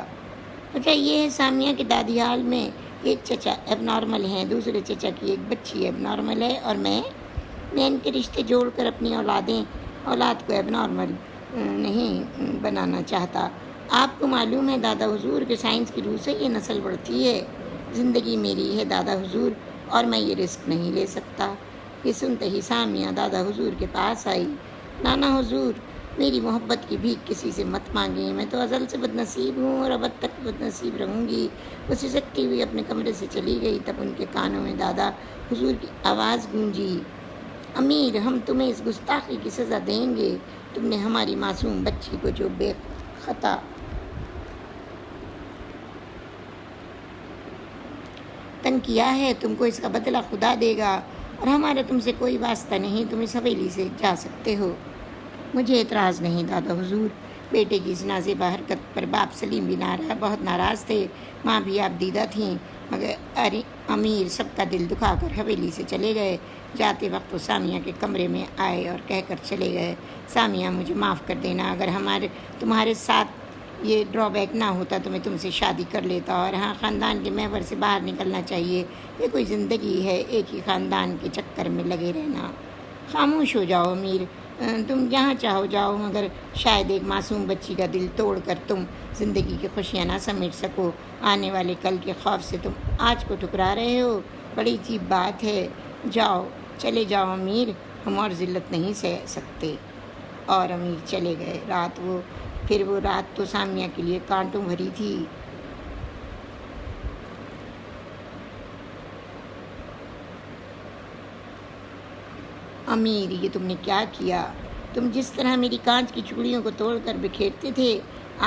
وجہ یہ ہے سامیہ کے دادی حال میں ایک چچا ایب نارمل ہیں، دوسرے چچا کی ایک بچی ایب نارمل ہے، اور میں ان کے رشتے جوڑ کر اپنی اولاد کو ایب نارمل نہیں بنانا چاہتا۔ آپ کو معلوم ہے دادا حضور کہ سائنس کی روح سے یہ نسل بڑھتی ہے، زندگی میری ہے دادا حضور اور میں یہ رسک نہیں لے سکتا۔ یہ سنتے ہی سامیہ دادا حضور کے پاس آئی۔ نانا حضور میری محبت کی بھیک کسی سے مت مانگیں، میں تو ازل سے بد نصیب ہوں اور اب تک بد نصیب رہوں گی۔ وہ سسکتی ہوئی اپنے کمرے سے چلی گئی، تب ان کے کانوں میں دادا حضور کی آواز گونجی، امیر ہم تمہیں اس گستاخی کی سزا دیں گے، تم نے ہماری معصوم بچی کو جو بے خطا تن کیا ہے، تم کو اس کا بدلہ خدا دے گا، اور ہمارا تم سے کوئی واسطہ نہیں، تم اس حویلی سے جا سکتے ہو۔ مجھے اعتراض نہیں دادا حضور۔ بیٹے کی اس نازیبا حرکت پر باپ سلیم بھی بہت ناراض تھے، ماں بھی آپ دیدہ تھیں، مگر امیر سب کا دل دکھا کر حویلی سے چلے گئے۔ جاتے وقت وہ سامیہ کے کمرے میں آئے اور کہہ کر چلے گئے، سامیہ مجھے معاف کر دینا، اگر تمہارے ساتھ یہ ڈرا بیک نہ ہوتا تو میں تم سے شادی کر لیتا، اور ہاں خاندان کے محور سے باہر نکلنا چاہیے، یہ کوئی زندگی ہے ایک ہی خاندان کے چکر میں لگے رہنا؟ خاموش ہو جاؤ امیر، تم جہاں چاہو جاؤ، مگر شاید ایک معصوم بچی کا دل توڑ کر تم زندگی کی خوشیاں نہ سمیٹ سکو، آنے والے کل کے خوف سے تم آج کو ٹھکرا رہے ہو، بڑی عجیب بات ہے۔ جاؤ چلے جاؤ امیر، ہم اور ذلت نہیں سہ سکتے۔ اور امیر چلے گئے۔ پھر وہ رات تو سامیہ کے لیے کانٹوں بھری تھی۔ امیر یہ تم نے کیا کیا؟ تم جس طرح میری کانچ کی چوڑیوں کو توڑ کر بکھیرتے تھے،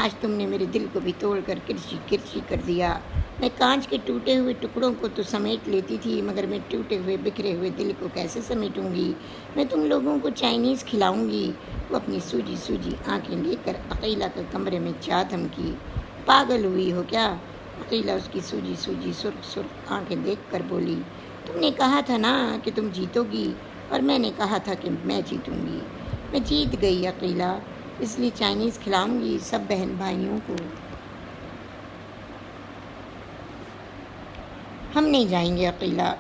آج تم نے میرے دل کو بھی توڑ کر کرچی کرچی کر دیا۔ میں کانچ کے ٹوٹے ہوئے ٹکڑوں کو تو سمیٹ لیتی تھی، مگر میں ٹوٹے ہوئے بکھرے ہوئے دل کو کیسے سمیٹوں گی؟ میں تم لوگوں کو چائنیز کھلاؤں گی۔ وہ اپنی سوجی آنکھیں لے کر عقیلہ کے کمرے میں جا دھمکی۔ پاگل ہوئی ہو کیا؟ عقیلہ اس کی سوجی سرخ آنکھیں دیکھ کر بولی، تم نے کہا تھا نا کہ تم جیتو گی، اور میں نے کہا تھا کہ میں جیتوں گی۔ میں جیت گئی عقیلہ، اس لیے چائنیز کھلاؤں گی سب بہن بھائیوں کو۔ ہم نہیں جائیں گے عقیلہ،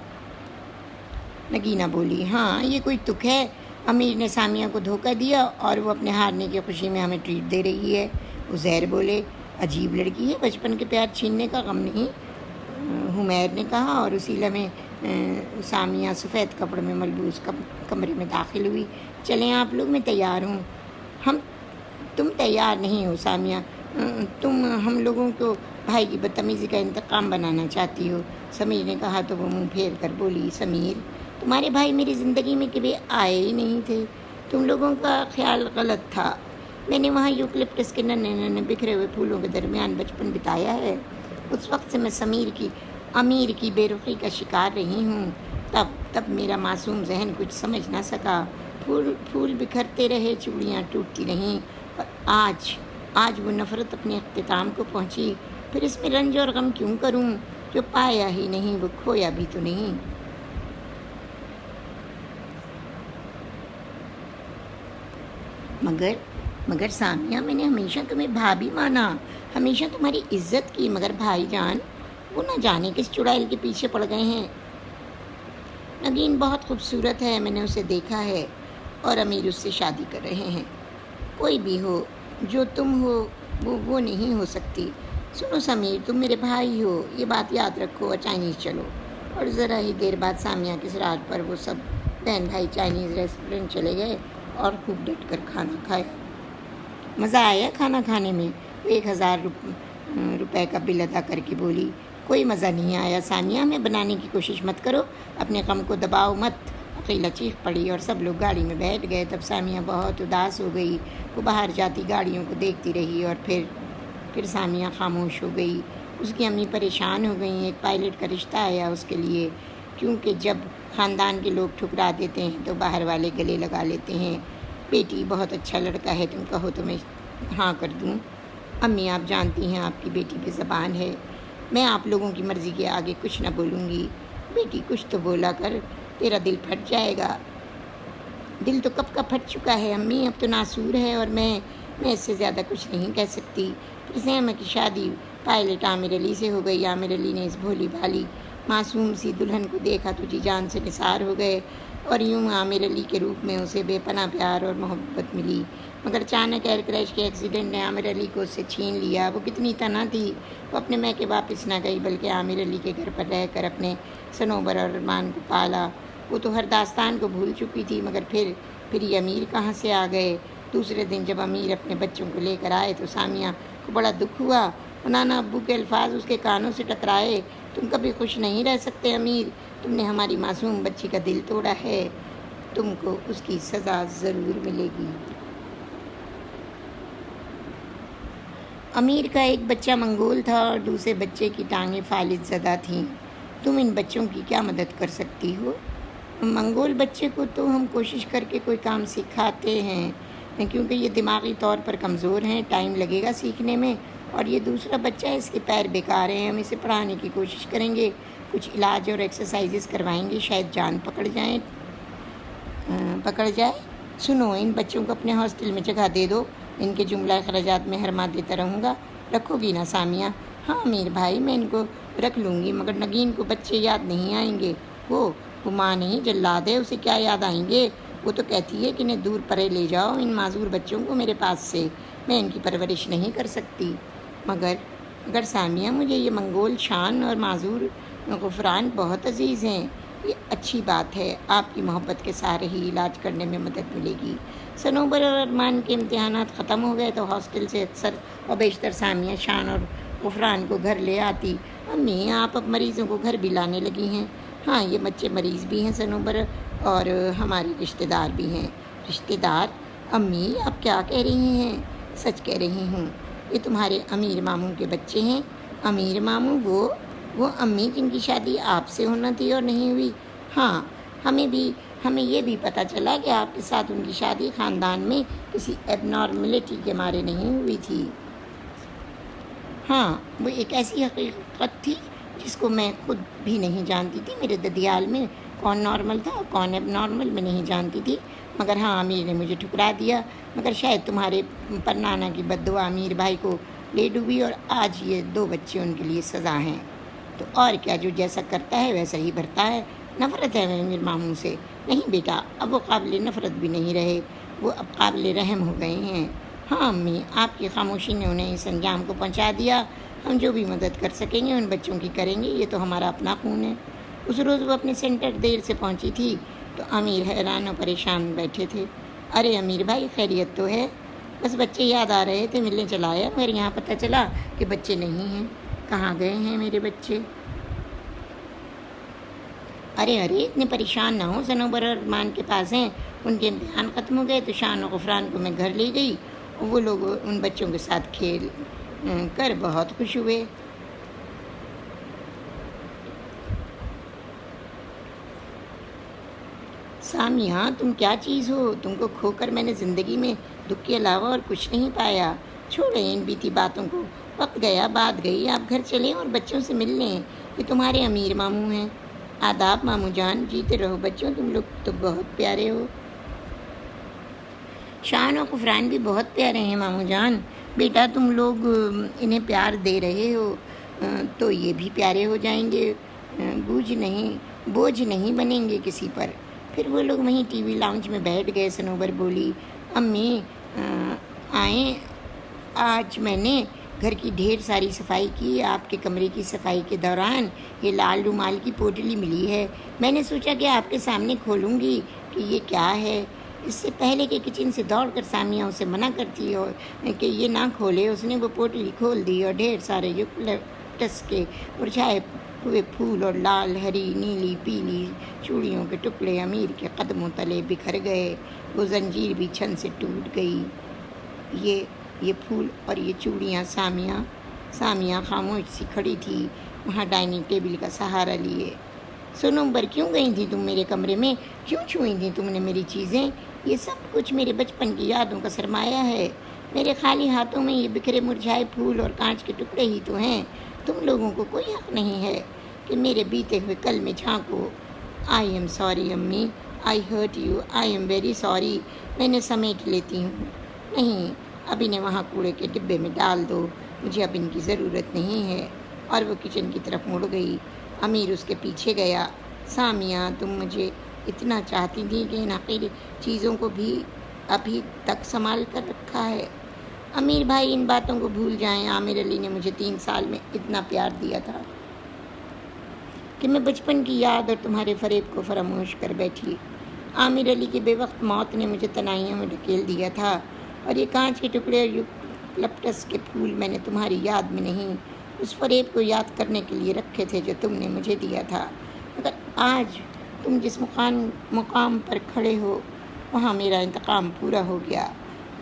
نگینہ بولی۔ ہاں یہ کوئی تک ہے، امیر نے سامیہ کو دھوکہ دیا اور وہ اپنے ہارنے کی خوشی میں ہمیں ٹریٹ دے رہی ہے۔ عزیر بولے، عجیب لڑکی ہے، بچپن کے پیار چھیننے کا غم نہیں۔ حمیر نے کہا، اور اسی لمحے سامیہ سفید کپڑے میں ملبوس کمرے میں داخل ہوئی۔ چلیں آپ لوگ، میں تیار ہوں۔ تم تیار نہیں ہو سامیہ، تم ہم لوگوں کو بھائی کی بدتمیزی کا انتقام بنانا چاہتی ہو، سمیر نے کہا تو وہ منہ پھیر کر بولی، سمیر تمہارے بھائی میری زندگی میں کبھی آئے ہی نہیں تھے، تم لوگوں کا خیال غلط تھا، میں نے وہاں یوکلپٹس کے ننھے ننھے بکھرے ہوئے پھولوں کے درمیان بچپن بتایا ہے، اس وقت سے میں امیر کی بے رخی کا شکار رہی ہوں، تب میرا معصوم ذہن کچھ سمجھ نہ سکا، پھول بکھرتے رہے، چوڑیاں ٹوٹتی رہیں، اور آج وہ نفرت اپنے اختتام کو پہنچی، پھر اس میں رنج اور غم کیوں کروں، جو پایا ہی نہیں وہ کھویا بھی تو نہیں۔ مگر سامیہ میں نے ہمیشہ تمہیں بھابھی مانا، ہمیشہ تمہاری عزت کی، مگر بھائی جان وہ نہ جانے کس چڑیل کے پیچھے پڑ گئے ہیں۔ نگین بہت خوبصورت ہے، میں نے اسے دیکھا ہے، اور امیر اس سے شادی کر رہے ہیں، کوئی بھی ہو جو تم ہو وہ نہیں ہو سکتی۔ سنو سمیر، تم میرے بھائی ہو، یہ بات یاد رکھو، اور چائنیز چلو۔ اور ذرا ہی دیر بعد سامیہ کی صراحت پر وہ سب بہن بھائی چائنیز ریسٹورنٹ چلے گئے اور خوب ڈٹ کر کھانا کھایا۔ مزہ آیا کھانا کھانے میں؟ وہ 1000 روپے کا بل ادا کر کے بولی۔ کوئی مزہ نہیں آیا سامیہ، ہمیں بنانے کی کوشش مت کرو، اپنے غم کو دباؤ مت۔ عقیلہ چیخ پڑی اور سب لوگ گاڑی میں بیٹھ گئے۔ تب سامیہ بہت اداس ہو گئی، وہ باہر جاتی گاڑیوں کو دیکھتی رہی، اور پھر سامیہ خاموش ہو گئی۔ اس کی امی پریشان ہو گئیں، ایک پائلٹ کا رشتہ آیا اس کے لیے، کیونکہ جب خاندان کے لوگ ٹھکرا دیتے ہیں تو باہر والے گلے لگا لیتے ہیں۔ بیٹی بہت اچھا لڑکا ہے، تم کہو تو میں ہاں کر دوں۔ امی آپ جانتی ہیں آپ کی بیٹی بے زبان ہے، میں آپ لوگوں کی مرضی کے آگے کچھ نہ بولوں گی۔ بیٹی کچھ تو بولا کر، تیرا دل پھٹ جائے گا۔ دل تو کب کا پھٹ چکا ہے امی، اب تو ناسور ہے، اور میں اس سے زیادہ کچھ نہیں کہہ سکتی۔ پھر سیما کی شادی پائلٹ عامر علی سے ہو گئی۔ عامر علی نے اس بھولی بھالی معصوم سی دلہن کو دیکھا تو جی جان سے نثار ہو گئے، اور یوں عامر علی کے روپ میں اسے بے پناہ پیار اور محبت ملی۔ مگر اچانک ایئر کریش کے ایکسیڈنٹ نے عامر علی کو اس سے چھین لیا۔ وہ کتنی تنہا تھی، وہ اپنے میکے واپس نہ گئی، بلکہ عامر علی کے گھر پر رہ کر اپنے صنوبر اور ارمان کو پالا۔ وہ تو ہر داستان کو بھول چکی تھی، مگر پھر یہ امیر کہاں سے آ گئے؟ دوسرے دن جب امیر اپنے بچوں کو لے کر آئے تو سامیہ کو بڑا دکھ ہوا۔ نانا ابو کے الفاظ اس کے کانوں سے ٹکرائے، تم کبھی خوش نہیں رہ سکتے امیر، تم نے ہماری معصوم بچی کا دل توڑا ہے، تم کو اس کی سزا ضرور ملے گی۔ امیر کا ایک بچہ منگول تھا اور دوسرے بچے کی ٹانگیں فالج زدہ تھیں۔ تم ان بچوں کی کیا مدد کر سکتی ہو؟ منگول بچے کو تو ہم کوشش کر کے کوئی کام سکھاتے ہیں، کیونکہ یہ دماغی طور پر کمزور ہیں، ٹائم لگے گا سیکھنے میں، اور یہ دوسرا بچہ اس کے پیر بیکار ہیں، ہم اسے پڑھانے کی کوشش کریں گے، کچھ علاج اور ایکسرسائزز کروائیں گے، شاید جان پکڑ جائے۔ سنو، ان بچوں کو اپنے ہاسٹل میں جگہ دے دو، ان کے جملہ اخراجات میں ہر ماہ دیتا رہوں گا، رکھو گی نا سامیہ؟ ہاں امیر بھائی، میں ان کو رکھ لوں گی، مگر نگین کو بچے یاد نہیں آئیں گے، وہ ماں نہیں جلاد ہے، اسے کیا یاد آئیں گے؟ وہ تو کہتی ہے کہ انہیں دور پرے لے جاؤ، ان معذور بچوں کو میرے پاس سے، میں ان کی پرورش نہیں کر سکتی۔ مگر سامیہ، مجھے یہ منگول شان اور معذور غفران بہت عزیز ہیں، یہ اچھی بات ہے، آپ کی محبت کے سارے ہی علاج کرنے میں مدد ملے گی۔ صنوبر اور ارمان کے امتحانات ختم ہو گئے تو ہاسٹل سے اکثر و بیشتر سامیہ شان اور غفران کو گھر لے آتی۔ امی، آپ اب مریضوں کو گھر بھی لانے لگی ہیں؟ ہاں، یہ بچے مریض بھی ہیں صنوبر، اور ہمارے رشتہ دار بھی ہیں۔ رشتہ دار؟ امی آپ کیا کہہ رہی ہیں؟ سچ کہہ رہی ہوں، یہ تمہارے امیر ماموں کے بچے ہیں۔ امیر ماموں؟ وہ امی جن کی شادی آپ سے ہونا تھی اور نہیں ہوئی؟ ہاں، ہمیں یہ بھی پتہ چلا کہ آپ کے ساتھ ان کی شادی خاندان میں کسی ایب نارملٹی کے مارے نہیں ہوئی تھی۔ ہاں، وہ ایک ایسی حقیقت تھی جس کو میں خود بھی نہیں جانتی تھی، میرے ددیال میں کون نارمل تھا اور کون ایب نارمل میں نہیں جانتی تھی، مگر ہاں امیر نے مجھے ٹھکرا دیا، مگر شاید تمہارے پر نانا کی بد دعا امیر بھائی کو لے ڈوبی، اور آج یہ 2 بچے ان کے لیے سزا ہیں۔ تو اور کیا، جو جیسا کرتا ہے ویسا ہی بھرتا ہے۔ نفرت ہے امیر ماموں سے؟ نہیں بیٹا، اب وہ قابل نفرت بھی نہیں رہے، وہ اب قابل رحم ہو گئے ہیں۔ ہاں امی، آپ کی خاموشی نے انہیں اس انجام کو پہنچا دیا، ہم جو بھی مدد کر سکیں گے ان بچوں کی کریں گے، یہ تو ہمارا اپنا خون ہے۔ اس روز وہ اپنے سینٹر دیر سے پہنچی تھی تو امیر حیران و پریشان بیٹھے تھے۔ ارے امیر بھائی، خیریت تو ہے؟ بس بچے یاد آ رہے تھے، ملنے چلا آیا، مگر یہاں پتہ چلا کہ بچے نہیں ہیں۔ کہاں گئے ہیں میرے بچے؟ ارے اتنے پریشان نہ ہو، صنوبر اور ارمان کے پاس ہیں، ان کے امتحان ختم ہو گئے تو شان و غفران کو میں گھر لے گئی، وہ لوگ ان بچوں کے ساتھ کھیل کر بہت خوش ہوئے۔ سامیہ تم کیا چیز ہو، تم کو کھو کر میں نے زندگی میں دکھ کے علاوہ اور کچھ نہیں پایا۔ چھوڑیں ان بیتی باتوں کو، وقت گیا بات گئی، آپ گھر چلیں اور بچوں سے مل لیں، یہ تمہارے امیر ماموں ہیں۔ آداب ماموں جان، جیتے رہو بچوں، تم لوگ تو بہت پیارے ہو۔ شان و غفران بھی بہت پیارے ہیں ماموں جان، بیٹا تم لوگ انہیں پیار دے رہے ہو تو یہ بھی پیارے ہو جائیں گے، بوجھ نہیں بنیں گے کسی پر۔ پھر وہ لوگ وہیں ٹی وی لاؤنج میں بیٹھ گئے۔ صنوبر بولی، امی آئیں، آج میں نے گھر کی ڈھیر ساری صفائی کی، آپ کے کمرے کی صفائی کے دوران یہ لال رومال کی پوٹلی ملی ہے، میں نے سوچا کہ آپ کے سامنے کھولوں گی کہ یہ کیا ہے۔ اس سے پہلے کہ کچن سے دوڑ کر سامیہ اسے منع کرتی اور کہ یہ نہ کھولے، اس نے وہ پوٹلی کھول دی اور ڈھیر سارے یوکلپٹس کے مرجھائے ہوئے پھول اور لال، ہری، نیلی، پیلی چوڑیوں کے ٹکڑے امیر کے قدموں تلے بکھر گئے۔ وہ زنجیر بھی چھن سے ٹوٹ گئی۔ یہ پھول اور یہ چوڑیاں۔ سامیہ خاموش سی کھڑی تھی وہاں ڈائننگ ٹیبل کا سہارا لیے۔ صنوبر کیوں گئی تھی تم میرے کمرے میں؟ کیوں چھوئی تھی تم نے میری چیزیں؟ یہ سب کچھ میرے بچپن کی یادوں کا سرمایہ ہے۔ میرے خالی ہاتھوں میں یہ بکھرے مرجھائے پھول اور کانچ کے ٹکڑے ہی تو ہیں۔ تم لوگوں کو کوئی حق نہیں ہے کہ میرے بیتے ہوئے کل میں جھانکو۔ آئی ایم سوری امی، I hurt you, I am very sorry. میں نے سمیٹ لیتی ہوں۔ نہیں، اب انہیں وہاں کوڑے کے ڈبے میں ڈال دو، مجھے اب ان کی ضرورت نہیں ہے۔ اور وہ کچن کی طرف مڑ گئی۔ امیر اس کے پیچھے گیا۔ سامیہ تم مجھے اتنا چاہتی تھی کہ ان حقیر چیزوں کو بھی ابھی تک سنبھال کر رکھا ہے۔ امیر بھائی ان باتوں کو بھول جائیں، عامر علی نے مجھے 3 سال میں اتنا پیار دیا تھا کہ میں بچپن کی یاد اور تمہارے فریب کو فراموش کر بیٹھی۔ عامر علی کی بے وقت موت نے مجھے تنہائیوں میں ڈھکیل دیا تھا، اور یہ کانچ کے ٹکڑے اور یوکلپٹس کے پھول میں نے تمہاری یاد میں نہیں، اس فریب کو یاد کرنے کے لیے رکھے تھے جو تم نے مجھے دیا تھا۔ مگر آج تم جس مقام پر کھڑے ہو وہاں میرا انتقام پورا ہو گیا۔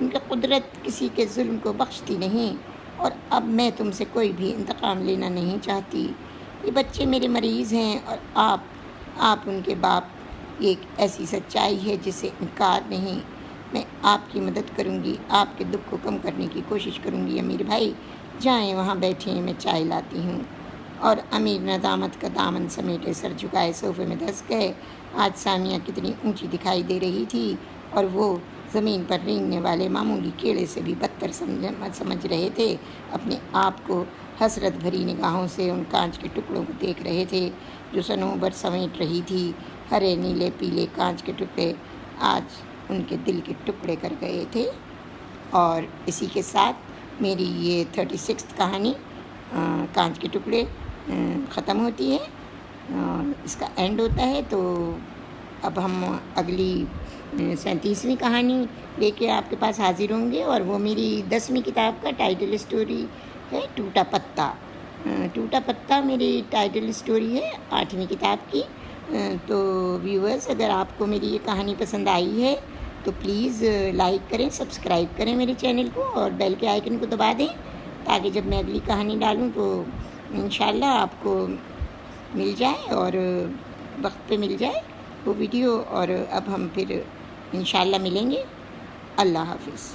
ان کی قدرت کسی کے ظلم کو بخشتی نہیں، اور اب میں تم سے کوئی بھی انتقام لینا نہیں چاہتی۔ یہ بچے میرے مریض ہیں اور آپ ان کے باپ، یہ ایک ایسی سچائی ہے جس سے انکار نہیں۔ میں آپ کی مدد کروں گی، آپ کے دکھ کو کم کرنے کی کوشش کروں گی۔ امیر بھائی جائیں وہاں بیٹھیں، میں چائے لاتی ہوں۔ اور امیر ندامت کا دامن سمیٹے سر جھکائے صوفے میں دھس گئے۔ آج سامیہ کتنی اونچی دکھائی دے رہی تھی، اور وہ زمین پر رینگنے والے معمولی کیڑے سے بھی بدتر سمجھ رہے تھے اپنے آپ کو۔ حسرت بھری نگاہوں سے ان کانچ کے ٹکڑوں کو دیکھ رہے تھے جو صنوبر سمیٹ رہی تھی۔ ہرے، نیلے، پیلے کانچ کے ٹکڑے آج ان کے دل کے ٹکڑے کر گئے تھے۔ اور اسی کے ساتھ میری یہ 36 کہانی کانچ کے ٹکڑے ختم ہوتی ہے، اس کا اینڈ ہوتا ہے۔ تو اب ہم اگلی 37ویں کہانی لے کے آپ کے پاس حاضر ہوں گے، اور وہ میری 10ویں کتاب کا ٹائٹل اسٹوری ہے، ٹوٹا پتا۔ ٹوٹا پتا میری ٹائٹل اسٹوری ہے 8ویں کتاب کی۔ تو ویورز، اگر آپ کو میری یہ کہانی پسند آئی ہے تو پلیز لائک کریں، سبسکرائب کریں میرے چینل کو، اور بیل کے آئیکن کو دبا دیں تاکہ جب میں اگلی کہانی ڈالوں تو انشاءاللہ آپ کو مل جائے، اور وقت پہ مل جائے وہ ویڈیو۔ اور اب ہم پھر انشاءاللہ ملیں گے۔ اللہ حافظ۔